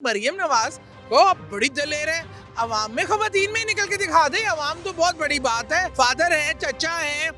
मरियम नवाज को अब बड़ी दलेर है, अवाम में खवातीन में ही निकल के दिखा दे। अवाम तो बहुत बड़ी बात है। फादर है, चचा है,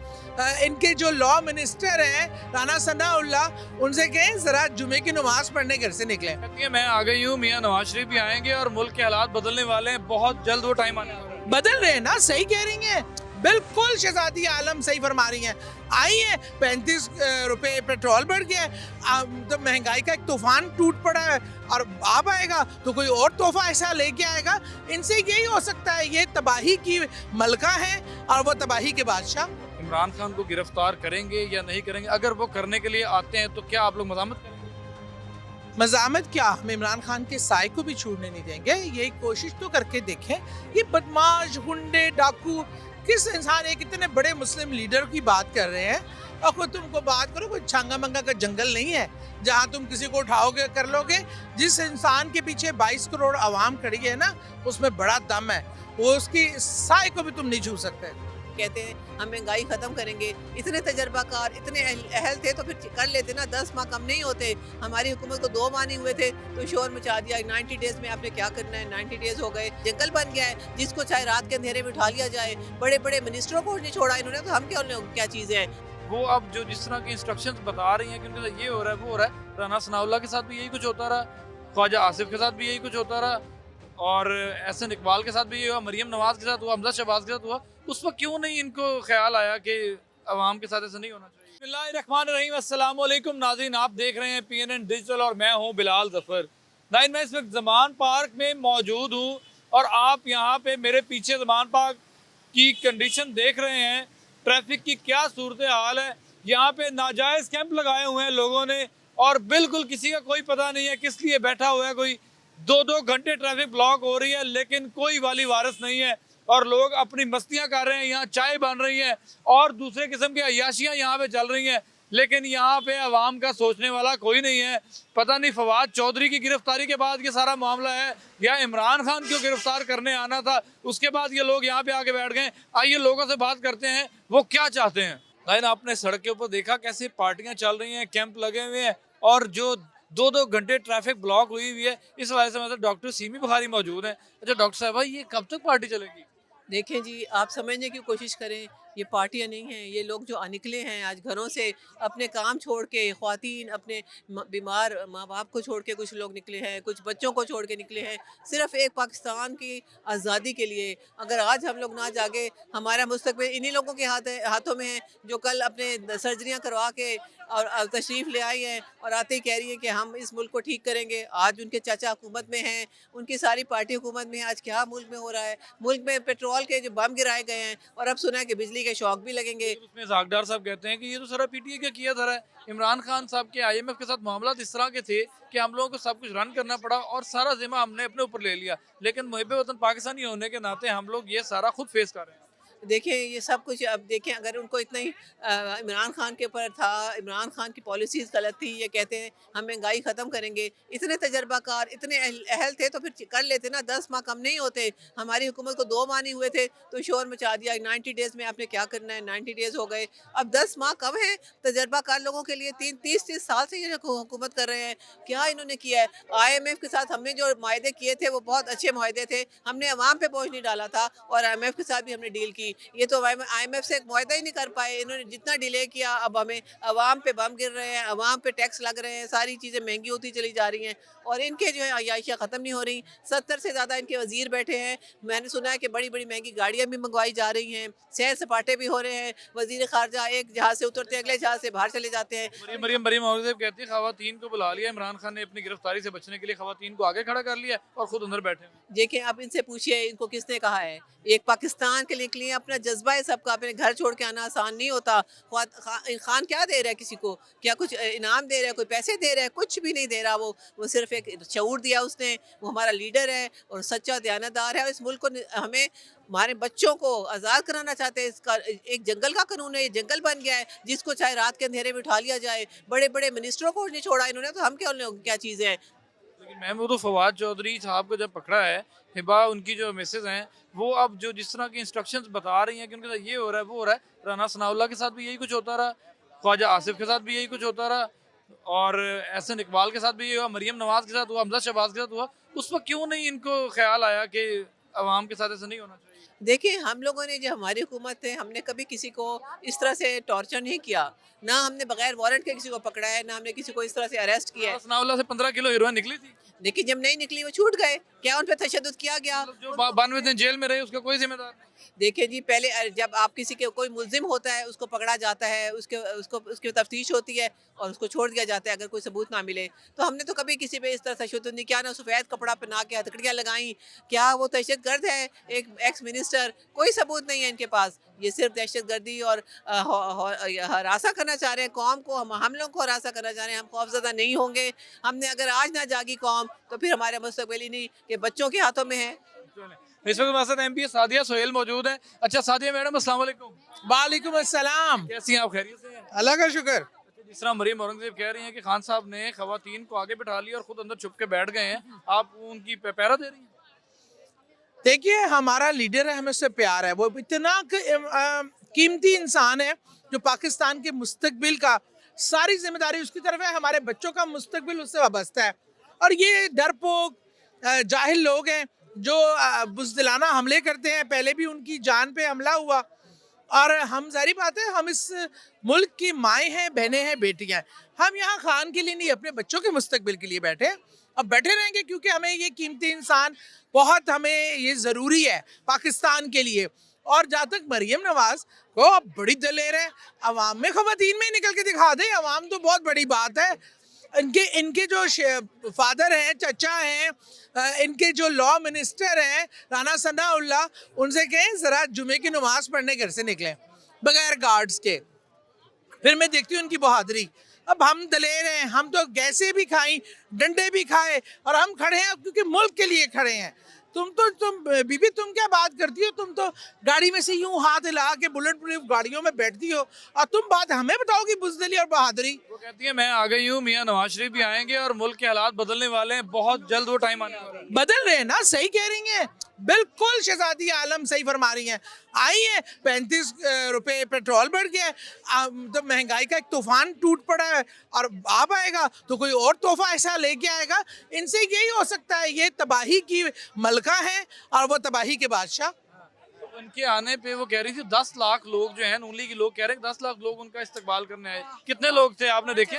इनके जो लॉ मिनिस्टर हैं राना सनाउल्लाह, उनसे कहें जरा जुमे की नमाज पढ़ने घर से निकले। मैं आ गई हूँ, मियाँ नवाज शरीफ भी आएंगे और मुल्क के हालात बदलने वाले हैं। बहुत जल्द वो टाइम आने वाला है। बदल रहे हैं ना, सही कह रही हैं, बिल्कुल शहजादी आलम सही फरमा रही हैं। आई है 35 रुपए पेट्रोल बढ़ गया है, तो महंगाई का एक तूफान टूट पड़ा है और आप आएगा तो कोई और तोहफा ऐसा लेके आएगा। इनसे यही हो सकता है, ये तबाही की मलका है और वो तबाही के बादशाह। इमरान खान को गिरफ्तार करेंगे या नहीं करेंगे? अगर वो करने के लिए आते हैं तो क्या आप लोग मज़ामत करेंगे? मज़ामत क्या, हम इमरान खान के साय को भी छूटने नहीं देंगे। यही कोशिश तो करके देखें। ये बदमाश, गुंडे, डाकू, किस इंसान एक इतने बड़े मुस्लिम लीडर की बात कर रहे हैं और कोई तुमको बात करो, कोई छांगा मंगा का जंगल नहीं है जहां तुम किसी को उठाओगे कर लोगे। जिस इंसान के पीछे 22 करोड़ आवाम खड़ी है ना, उसमें बड़ा दम है, वो उसकी साय को भी तुम नहीं छू सकते। कहते हैं हम महंगाई खत्म करेंगे, इतने तजर्बाकार, इतने अहल थे तो फिर कर लेते ना, 10 माह कम नहीं होते। हमारी हुकूमत को 2 माह नहीं हुए थे तो शोर मचा दिया 90 डेज में आपने क्या करना है। 90 डेज हो गए, जंगल बन गया है जिसको चाहे रात के अंधेरे में उठा लिया जाए। बड़े बड़े मिनिस्टरों को नहीं छोड़ा इन्होंने, तो हम क्या चीज़ है। वो अब जो जिस तरह की इंस्ट्रक्शंस बता रही हैं कि उनके साथ ये हो रहा है, वो हो रहा है। राना सनाउल्लाह के साथ भी यही कुछ होता रहा, ख्वाजा आसिफ के साथ भी यही कुछ होता रहा, और एहसन इकबाल के साथ भी ये हुआ, मरियम नवाज के साथ हुआ, हमजा शहबाज के साथ हुआ। उस वक्त क्यों नहीं इनको ख्याल आया कि अवाम के साथ ऐसा नहीं होना चाहिए? बिस्मिल्लाहिर्रहमानिर्रहीम, अस्सलाम वालेकुम नाज़रीन, आप देख रहे हैं PNN डिजिटल और मैं हूं बिलाल ज़फ़र। नाइन, मैं इस वक्त ज़मान पार्क में मौजूद हूं और आप यहां पे मेरे पीछे ज़मान पार्क की कंडीशन देख रहे हैं। ट्रैफिक की क्या सूरत हाल है। यहाँ पे नाजायज़ कैंप लगाए हुए हैं लोगों ने और बिल्कुल किसी का कोई पता नहीं है किस लिए बैठा हुआ है। कोई 2-2 घंटे ट्रैफिक ब्लॉक हो रही है लेकिन कोई वाली वारस नहीं है और लोग अपनी मस्तियां कर रहे हैं। यहाँ चाय बन रही है और दूसरे किस्म की अय्याशियाँ यहाँ पे चल रही हैं, लेकिन यहाँ पे आवाम का सोचने वाला कोई नहीं है। पता नहीं फवाद चौधरी की गिरफ्तारी के बाद ये सारा मामला है या इमरान खान को गिरफ्तार करने आना था, उसके बाद ये लोग यहाँ पे आके बैठ गए। आइए लोगों से बात करते हैं वो क्या चाहते हैं। लाइन, आपने सड़क के ऊपर देखा कैसे पार्टियां चल रही हैं, कैंप लगे हुए हैं और जो 2-2 घंटे ट्रैफिक ब्लॉक हुई हुई है। इस वजह से मतलब डॉक्टर सीमी बुखारी मौजूद हैं। अच्छा डॉक्टर साहब, ये कब तक पार्टी चलेगी? देखें जी, आप समझने की कोशिश करें, ये पार्टियां नहीं हैं। ये लोग जो निकले हैं आज घरों से, अपने काम छोड़ के, ख्वातीन अपने बीमार माँ बाप को छोड़ के कुछ लोग निकले हैं, कुछ बच्चों को छोड़ के निकले हैं, सिर्फ एक पाकिस्तान की आज़ादी के लिए। अगर आज हम लोग ना जागे, हमारा मुस्तकबिल इन्हीं लोगों के हाथों में है जो कल अपने सर्जरियाँ करवा के और तशरीफ़ ले आई हैं और आते ही कह रही हैं कि हम इस मुल्क को ठीक करेंगे। आज उनके चाचा हुकूमत में हैं, उनकी सारी पार्टी हुकूमत में है। आज क्या मुल्क में हो रहा है? मुल्क में पेट्रोल के जो बम गिराए गए हैं और अब सुना है कि बिजली के शौक भी लगेंगे। उसमें जागदार साहब कहते हैं कि ये तो सारा PTA का किया था। इमरान खान साहब के IMF के साथ मामला इस तरह के थे कि हम लोगों को सब कुछ रन करना पड़ा और सारा जिम्मा हमने अपने ऊपर ले लिया, लेकिन मुहिब वतन पाकिस्तानी होने के नाते हम लोग ये सारा खुद फेस कर रहे हैं। देखें ये सब कुछ, अब देखें अगर उनको इतना ही इमरान खान के ऊपर था, इमरान खान की पॉलिसीज़ गलत थी, ये कहते हैं हम महंगाई ख़त्म करेंगे, इतने तजर्बाकार, इतने अहल थे तो फिर कर लेते ना, 10 माह कम नहीं होते। हमारी हुकूमत को 2 माह नहीं हुए थे तो शोर मचा दिया 90 डेज़ में आपने क्या करना है। 90 डेज़ हो गए, अब 10 माह कम है तजर्बाकार लोगों के लिए। 30-30 साल से ये हुकूमत कर रहे हैं, क्या इन्होंने किया है? IMF के साथ हमने जो माहदे किए थे वो बहुत अच्छे माहदे थे, हमने अवाम पे बोझ नहीं डाला था और IMF के साथ भी हमने डील की। ये तो IMF से एक मुआहदा ही नहीं कर पाए, इन्होंने जितना डिले किया। अब हमें अवाम पे बम गिर रहे हैं, अवाम पे टैक्स लग रहे हैं, सारी चीज़ें महंगी होती चली जा रही हैं और इनके जो है अयाशियाँ ख़त्म नहीं हो रही। 70 से ज़्यादा इनके वज़ीर बैठे हैं। मैंने सुना है कि बड़ी बड़ी महंगी गाड़ियाँ भी मंगवाई जा रही हैं, सैर सपाटे भी हो रहे हैं। वज़ीर ख़ारजा एक जहाज़ से उतरते हैं, अगले जहाज़ से बाहर चले जाते हैं। मरियम मरियम औरंगज़ेब कहती है खवातीन को बुला लिया इमरान खान ने अपनी गिरफ्तारी से बचने के लिए, खवातीन को आगे खड़ा कर लिया और खुद अंदर बैठे हैं। देखें आप इनसे पूछिए इनको किसने कहा है। एक पाकिस्तान के लिए अपना जज्बा है सबका, अपने घर छोड़ के आना आसान नहीं होता। खान क्या दे रहा है किसी को? क्या कुछ इनाम दे रहा है, कोई पैसे दे रहा है? कुछ भी नहीं दे रहा। वो सिर्फ एक शऊर दिया उसने। वो हमारा लीडर है और सच्चा दयानतदार है और इस मुल्क को हमें, हमारे बच्चों को आज़ाद कराना चाहते हैं। इसका एक जंगल का कानून है, ये जंगल बन गया है जिसको चाहे रात के अंधेरे में उठा लिया जाए। बड़े बड़े मिनिस्टरों को नहीं छोड़ा इन्होंने, तो हम क्या चीज़ें हैं। लेकिन मैम वो तो फवाद चौधरी साहब को जब पकड़ा है, हिबा उनकी जो मिसेज हैं, वो अब जो जिस तरह की इंस्ट्रक्शंस बता रही हैं कि उनके साथ ये हो रहा है, वो हो रहा है। राना सनाउल्लाह के साथ भी यही कुछ होता रहा, ख्वाजा आसिफ के साथ भी यही कुछ होता रहा और एहसन इकबाल के साथ भी ये हुआ, मरियम नवाज के साथ हुआ, हमजा शहबाज के साथ हुआ। उस वक्त क्यों नहीं इनको ख्याल आया कि अवाम के साथ ऐसा नहीं होना चाहिए? देखिए, हम लोगों ने जो हमारी हुकूमत थे, हमने कभी किसी को इस तरह से टॉर्चर नहीं किया। ना हमने बगैर वारंट के किसी को पकड़ा है, ना हमने किसी को इस तरह से अरेस्ट किया है। सनाउल्लाह से 15 किलो हेरोइन निकली थी। देखिए, जब नहीं निकली वो छूट गए। क्या उन पे तशद्दुद किया गया? मतलब जो 92 दिन जेल में रहे उसका कोई जिम्मेदार नहीं। देखिए जी, पहले जब आप किसी के कोई मुल्ज़िम होता है, उसको पकड़ा जाता है, उसके उसको उसकी तफ्तीश होती है और उसको छोड़ दिया जाता है अगर कोई सबूत ना मिले। तो हमने तो कभी किसी पे इस तरह तशद्दुद नहीं किया, ना सफ़ेद कपड़ा पहना के हथकड़ियाँ लगाई। क्या वो दहशतगर्द है? एक एक्स मिनिस्टर, कोई सबूत नहीं है इनके पास। ये सिर्फ दहशतगर्दी और हरासा करना चाह रहे हैं कौम को। हम लोग को हरासा करना चाह रहे हैं। हम खौफज़दा नहीं होंगे। हमने अगर आज ना जागी कौम, तो फिर हमारा मुस्तकबिल इन्हीं के बच्चों के हाथों में है। इस वक्त हमारे साथ एमपी सादिया सोहेल मौजूद है। अच्छा सादिया मैडम, अस्सलाम वालेकुम। वालेकुम अस्सलाम। कैसी हैं आप? खैरियत से हैं? अल्लाह का शुक्र। अच्छा, जिस तरह मरियम औरंगजेब कह रही हैं कि खान साहब ने खवातीन को आगे बिठा लिया और खुद अंदर छुप के बैठ गए हैं, आप उनकी पहरा दे रही हैं? देखिए, हमारा लीडर है, हमें उससे प्यार है। वो इतना कीमती इंसान है जो पाकिस्तान के मुस्तकबिल का सारी जिम्मेदारी उसकी तरफ है। हमारे बच्चों का मुस्तकबिल उससे वाबस्ता है। और ये डरपोक जाहिल लोग हैं जो बुज़दिलाना हमले करते हैं। पहले भी उनकी जान पे हमला हुआ। और हम ज़ाहिर बात है, हम इस मुल्क की माएँ हैं, बहनें हैं, बेटियाँ हैं। हम यहाँ खान के लिए नहीं, अपने बच्चों के मुस्तकबिल के लिए बैठे हैं। अब बैठे रहेंगे क्योंकि हमें ये कीमती इंसान बहुत, हमें ये ज़रूरी है पाकिस्तान के लिए। और जहाँ तक मरियम नवाज को, अब बड़ी दलेर है, अवाम में ख़वातीन में निकल के दिखा दे। अवाम तो बहुत बड़ी बात है। इनके इनके जो फादर हैं, चचा हैं, इनके जो लॉ मिनिस्टर हैं राना सनाउल्लाह, उनसे कहें ज़रा जुमे की नमाज पढ़ने घर से निकलें बगैर गार्ड्स के। फिर मैं देखती हूँ उनकी बहादुरी। अब हम दलेर हैं, हम तो गैसें भी खाई, डंडे भी खाए, और हम खड़े हैं क्योंकि मुल्क के लिए खड़े हैं। तुम बीबी, तुम क्या बात करती हो? तुम तो गाड़ी में से यूं हाथ हिला के बुलेट प्रूफ गाड़ियों में बैठती हो, और तुम बात हमें बताओगी बुज़दिली और बहादुरी। वो कहती है मैं आ गई हूँ, मियाँ नवाज शरीफ भी आएंगे और मुल्क के हालात बदलने वाले हैं, बहुत जल्द वो टाइम आने वाला है। बदल रहे हैं ना, सही कह रही हैं, बिल्कुल शहजादी आलम सही फरमा रही हैं। आई है 35 रुपए पेट्रोल बढ़ गया है, तो महंगाई का एक तूफान टूट पड़ा है, और आप आएगा तो कोई और तोहफा ऐसा लेके आएगा। इनसे यही हो सकता है, ये तबाही की मलका है और वो तबाही के बादशाह। तो उनके आने पे वो कह रही थी 10 लाख लोग जो हैं, नून लीग के लोग कह रहे हैं 10 लाख लोग उनका इस्तकबाल करने आए। कितने लोग थे आपने देखे?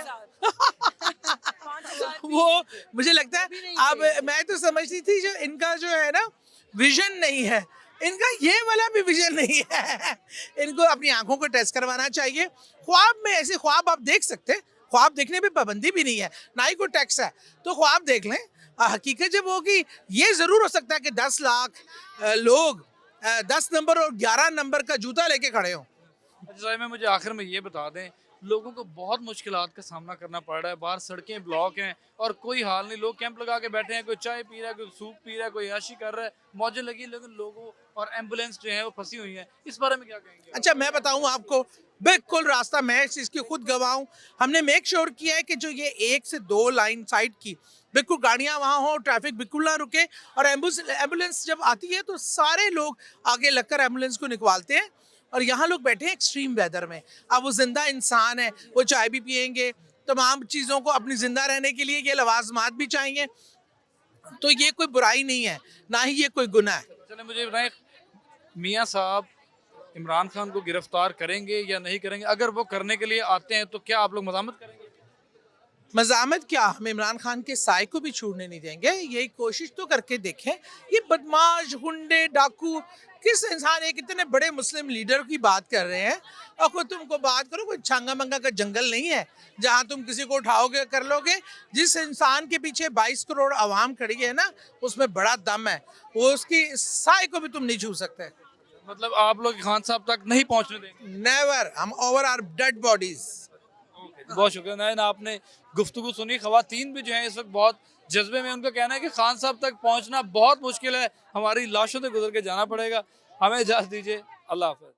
वो मुझे लगता है, अब मैं तो समझती थी जो इनका जो है ना विजन नहीं है, इनका ये वाला भी विजन नहीं है। इनको अपनी आंखों को टेस्ट करवाना चाहिए। ख्वाब में ऐसे ख्वाब आप देख सकते हैं, ख्वाब देखने पे पाबंदी भी नहीं है, ना ही कोई टैक्स है, तो ख्वाब देख लें। हकीकत जब होगी, ये ज़रूर हो सकता है कि 10 लाख लोग 10 नंबर और 11 नंबर का जूता लेके खड़े हों। अच्छा साहिब, मुझे आखिर में ये बता दें, लोगों को बहुत मुश्किलात का सामना करना पड़ रहा है, बाहर सड़कें ब्लॉक हैं और कोई हाल नहीं, लोग कैंप लगा के बैठे हैं, कोई चाय पी रहा है, कोई सूप पी रहा है, कोई याशी कर रहा है, मौजें लगी, लेकिन लोगों और एम्बुलेंस जो है वो फंसी हुई है। इस बारे में क्या कहेंगे? अच्छा, मैं बताऊं आपको, बिल्कुल रास्ता, मैं इस चीज़ की खुद गवाह हूं। हमने मेक श्योर किया है कि जो ये 1 से 2 लाइन साइड की बिल्कुल गाड़ियां वहाँ हो, ट्रैफिक बिल्कुल ना रुके, और एम्बुलेंस जब आती है तो सारे लोग आगे लगकर एम्बुलेंस को निकलवाते हैं। और यहाँ लोग बैठे हैं एक्सट्रीम वेदर में। अब वो जिंदा इंसान है, वो चाय भी पियेंगे, तमाम चीज़ों को अपनी जिंदा रहने के लिए ये लवाजमात भी चाहिए। तो ये कोई बुराई नहीं है, ना ही ये कोई गुनाह है। चले मुझे बताएं, मियाँ साहब इमरान खान को गिरफ्तार करेंगे या नहीं करेंगे? अगर वो करने के लिए आते हैं तो क्या आप लोग मज़ामत करेंगे? मज़ामत क्या, हम इमरान खान के साय को भी छूटने नहीं देंगे। यही कोशिश तो करके देखें। ये बदमाश, गुंडे, डाकू, किस इंसान, एक इतने बड़े मुस्लिम लीडर की बात कर रहे हैं, और कोई तुमको बात करो, कोई छांगा मंगा का जंगल नहीं है जहां तुम किसी को उठाओगे, कर लोगे। जिस इंसान के पीछे 22 करोड़ आवाम खड़ी है ना, उसमें बड़ा दम है, वो उसकी साय को भी तुम नहीं छू सकते। मतलब आप लोग खान साहब तक नहीं पहुंचने देंगे? नेवर, हम ओवर आर डेड बॉडीज। बहुत शुक्रिया नायन, आपने गुफ्तगू सुनी। खवातीन भी जो है इस वक्त बहुत जज्बे में, उनका कहना है कि खान साहब तक पहुंचना बहुत मुश्किल है, हमारी लाशों से गुजर के जाना पड़ेगा। हमें इजाज़त दीजिए, अल्लाह हाफ़िज़।